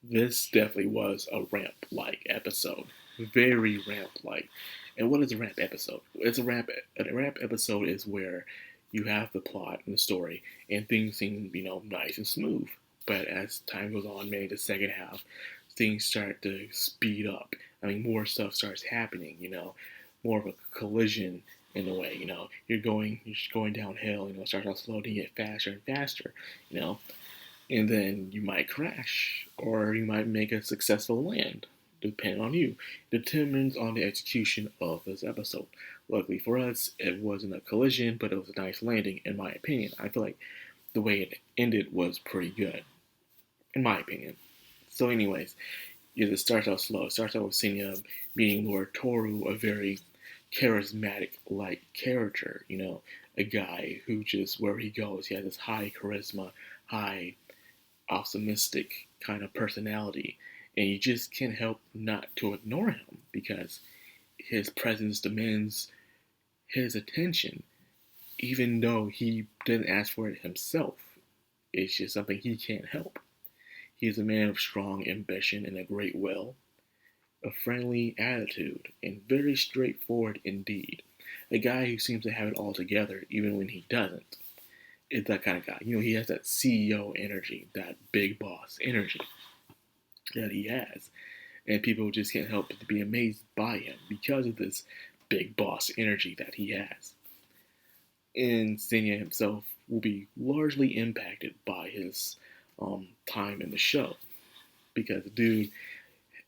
This definitely was a ramp-like episode. Very ramp-like. And what is a ramp episode? A ramp episode is where you have the plot and the story, and things seem, nice and smooth. But as time goes on, maybe the second half, things start to speed up. I mean, more stuff starts happening. More of a collision in a way. You're just going downhill. It starts out slow, to get faster and faster. You know, and then you might crash or you might make a successful land, depending on you. Determines on the execution of this episode. Luckily for us, it wasn't a collision, but it was a nice landing, in my opinion. I feel like the way it ended was pretty good, in my opinion. So, anyways, it starts out slow. It starts out with Senya being Lord Toru, a very charismatic like character, a guy who just where he goes, he has this high charisma, high optimistic kind of personality, and you just can't help not to ignore him because his presence demands his attention, even though he didn't ask for it himself. It's just something he can't help. He is a man of strong ambition and a great will, a friendly attitude, and very straightforward indeed. A guy who seems to have it all together even when he doesn't. It's that kind of guy. He has that CEO energy, that big boss energy that he has. And people just can't help but to be amazed by him because of this big boss energy that he has. And Senya himself will be largely impacted by his time in the show because the dude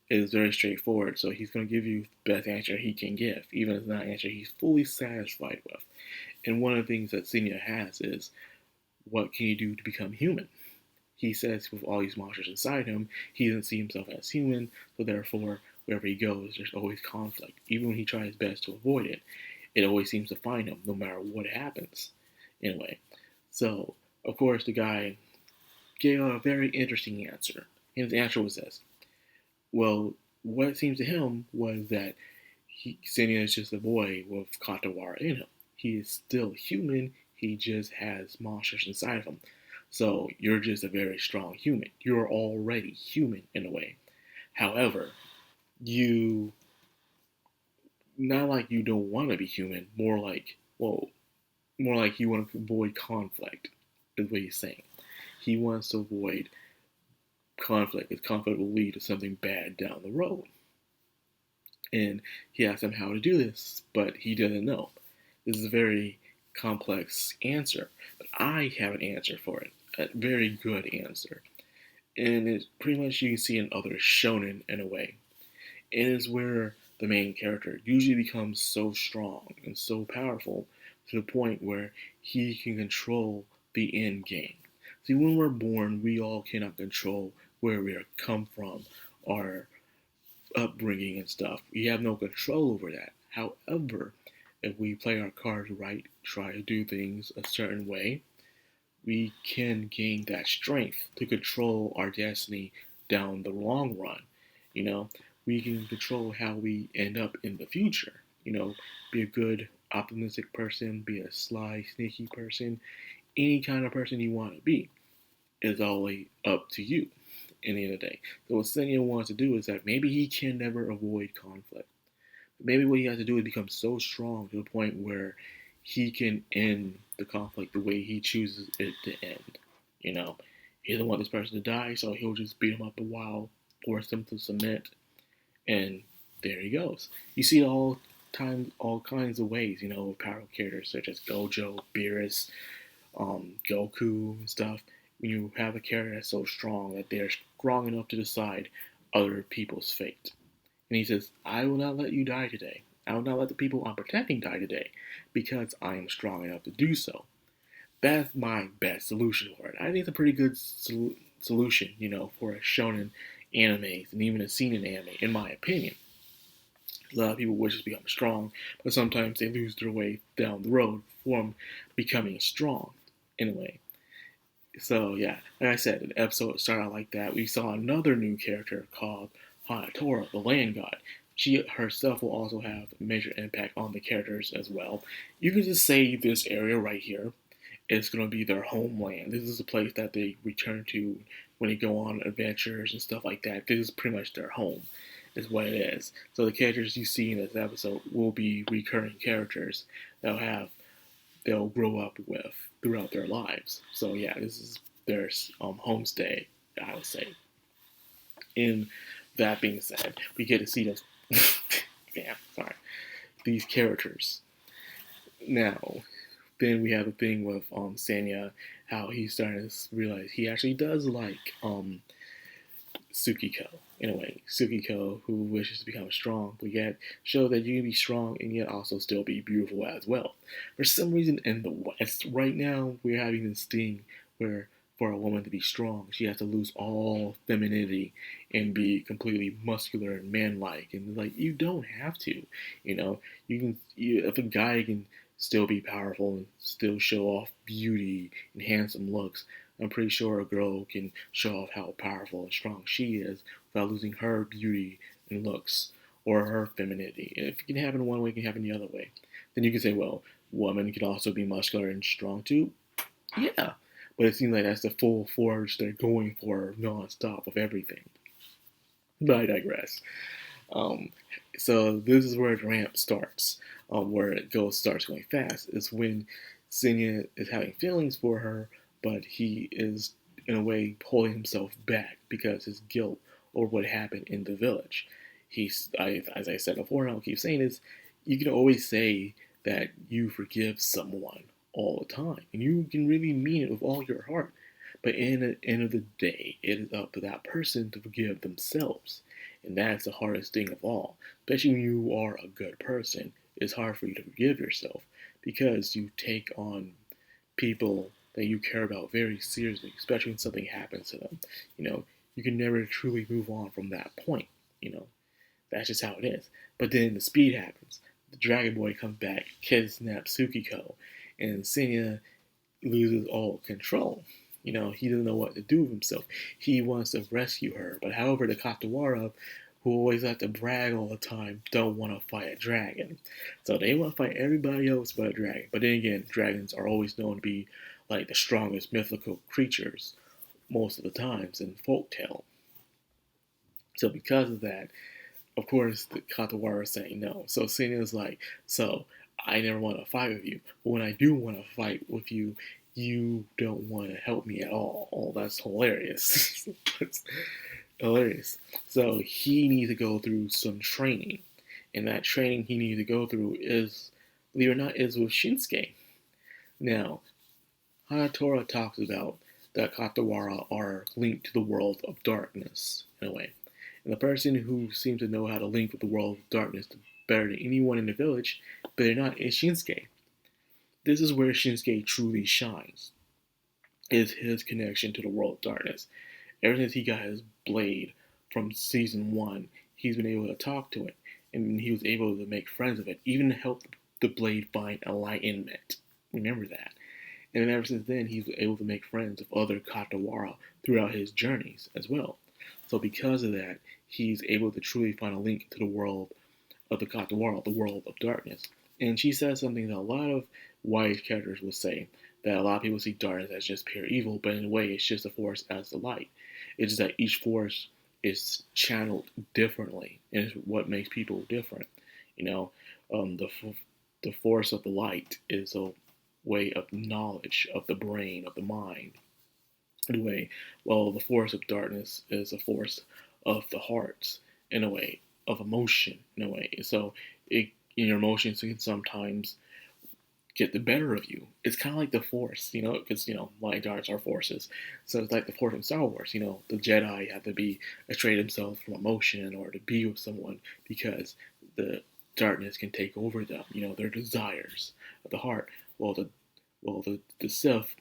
is very straightforward, so he's going to give you the best answer he can give, even if it's not an answer he's fully satisfied with. And one of the things that Senya has is, what can you do to become human? He says with all these monsters inside him, he doesn't see himself as human, so therefore, wherever he goes, there's always conflict. Even when he tries his best to avoid it, it always seems to find him, no matter what happens. Anyway, so, of course, the guy gave a very interesting answer. And his answer was this. Well, what it seems to him was that Senya is just a boy with Katawara in him. He is still human, he just has monsters inside of him. So you're just a very strong human. You're already human in a way. However, you not like you don't want to be human, more like you want to avoid conflict, is what he's saying. He wants to avoid conflict, because conflict will lead to something bad down the road. And he asks him how to do this, but he doesn't know. This is a very complex answer, but I have an answer for it, a very good answer. And it's pretty much you can see in other shonen in a way. It is where the main character usually becomes so strong and so powerful to the point where he can control the end game. See, when we're born, we all cannot control where we come from, our upbringing and stuff. We have no control over that. However, if we play our cards right, try to do things a certain way, we can gain that strength to control our destiny down the long run. You know, we can control how we end up in the future. Be a good, optimistic person, be a sly, sneaky person, any kind of person you want to be is always up to you in the end of the day. So what Senya wants to do is that maybe he can never avoid conflict. Maybe what he has to do is become so strong to the point where he can end the conflict the way he chooses it to end. He doesn't want this person to die, so he'll just beat him up a while, force them to submit, and there he goes. You see all kinds of ways, with powerful characters such as Gojo, Beerus, Goku, and stuff. When you have a character that's so strong that they're strong enough to decide other people's fate. And he says, I will not let you die today. I will not let the people I'm protecting die today because I am strong enough to do so. That's my best solution for it. I think it's a pretty good solution, for a shonen anime and even a seinen anime, in my opinion. A lot of people wish to become strong, but sometimes they lose their way down the road from becoming strong, in a way. So yeah, like I said, the episode started out like that. We saw another new character called Hanatora, the Land God. She herself will also have a major impact on the characters as well. You can just say this area right here is going to be their homeland. This is a place that they return to when they go on adventures and stuff like that. This is pretty much their home, is what it is. So the characters you see in this episode will be recurring characters they'll grow up with throughout their lives. So yeah, this is their homestay, I would say. And that being said, we get to see those. Damn, sorry. These characters. Now, then we have the thing with Sanya, how he's starting to realize he actually does like Tsukiko in a way. Tsukiko, who wishes to become strong, but yet show that you can be strong and yet also still be beautiful as well. For some reason, in the West right now, we're having this thing where for a woman to be strong, she has to lose all femininity and be completely muscular and manlike. And like, you don't have to, you know. If a guy can still be powerful and still show off beauty and handsome looks, I'm pretty sure a girl can show off how powerful and strong she is without losing her beauty and looks or her femininity. And if it can happen one way, it can happen the other way. Then you can say, well, women can also be muscular and strong too. Yeah, but it seems like that's the full force they're going for non-stop of everything. But I digress. So this is where the ramp starts, where it starts going fast. Is when Senya is having feelings for her, but he is in a way holding himself back because his guilt over what happened in the village. As I said before, and I'll keep saying this, you can always say that you forgive someone all the time, and you can really mean it with all your heart. But in the end of the day, it is up to that person to forgive themselves. And that's the hardest thing of all. Especially when you are a good person. It's hard for you to forgive yourself because you take on people that you care about very seriously, especially when something happens to them. You can never truly move on from that point. That's just how it is. But then the speed happens. The Dragon Boy comes back, kidnaps Tsukiko, and Senya loses all control. He doesn't know what to do with himself. He wants to rescue her, but however, the Katawara, who always like to brag all the time, don't want to fight a dragon. So they want to fight everybody else but a dragon. But then again, dragons are always known to be like the strongest mythical creatures most of the times in folktale. So because of that, of course, the Katawara is saying no. So Senya's like, so I never want to fight with you, but when I do want to fight with you, you don't want to help me at all. Oh, that's hilarious. That's hilarious. So he needs to go through some training. And that training he needs to go through is, believe it or not, is with Shinsuke. Now, Hanatora talks about that Katawara are linked to the world of darkness, in a way. And the person who seems to know how to link with the world of darkness better than anyone in the village, but they're not, is Shinsuke. This is where Shinsuke truly shines, is his connection to the world of darkness. Ever since he got his blade from season 1, he's been able to talk to it, and he was able to make friends with it, even to help the blade find enlightenment. Remember that. And ever since then, he's able to make friends with other Katawara throughout his journeys as well. So because of that, he's able to truly find a link to the world of the Katawara, the world of darkness. And she says something that a lot of wise characters will say, that a lot of people see darkness as just pure evil, but in a way it's just a force as the light. It's just that each force is channeled differently, and it's what makes people different. The force of the light is a way of knowledge, of the brain, of the mind. In a way, well, the force of darkness is a force of the hearts, in a way, of emotion, in a way. So your emotions can sometimes get the better of you. It's kind of like the Force, because, light darts are forces. So it's like the Force in Star Wars, the Jedi have to be astray themselves from emotion in order to be with someone because the darkness can take over them, their desires of the heart. Well, the Sith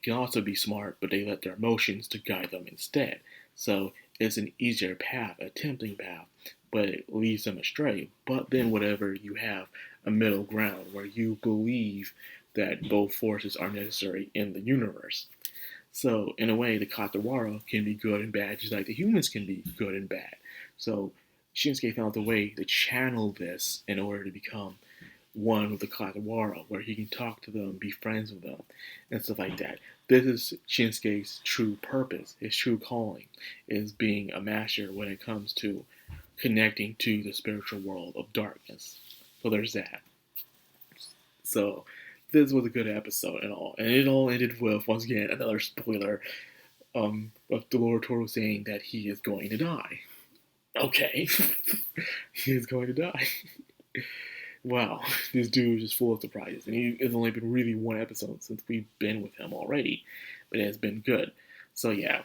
can also be smart, but they let their emotions to guide them instead. So it's an easier path, a tempting path, but it leads them astray. But then whatever you have a middle ground where you believe that both forces are necessary in the universe. So in a way, the Katawara can be good and bad, just like the humans can be good and bad. So Shinsuke found a way to channel this in order to become one with the Kagawara, where he can talk to them, be friends with them, and stuff like that. This is Shinsuke's true purpose, his true calling, is being a master when it comes to connecting to the spiritual world of darkness. So there's that. So this was a good episode and all. And it all ended with, once again, another spoiler of the Lord Toru saying that he is going to die. Okay. He is going to die. Wow, this dude is just full of surprises. And he has only been really one episode since we've been with him already. But it has been good. So yeah,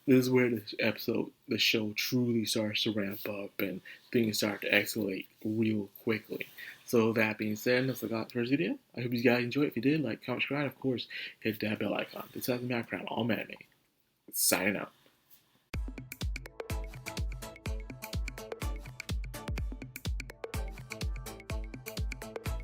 this is where the show truly starts to ramp up and things start to escalate real quickly. So that being said, that's what I got for this video. I hope you guys enjoyed. If you did, like, comment, subscribe, of course, hit that bell icon. This has the background, all anime. Signing out.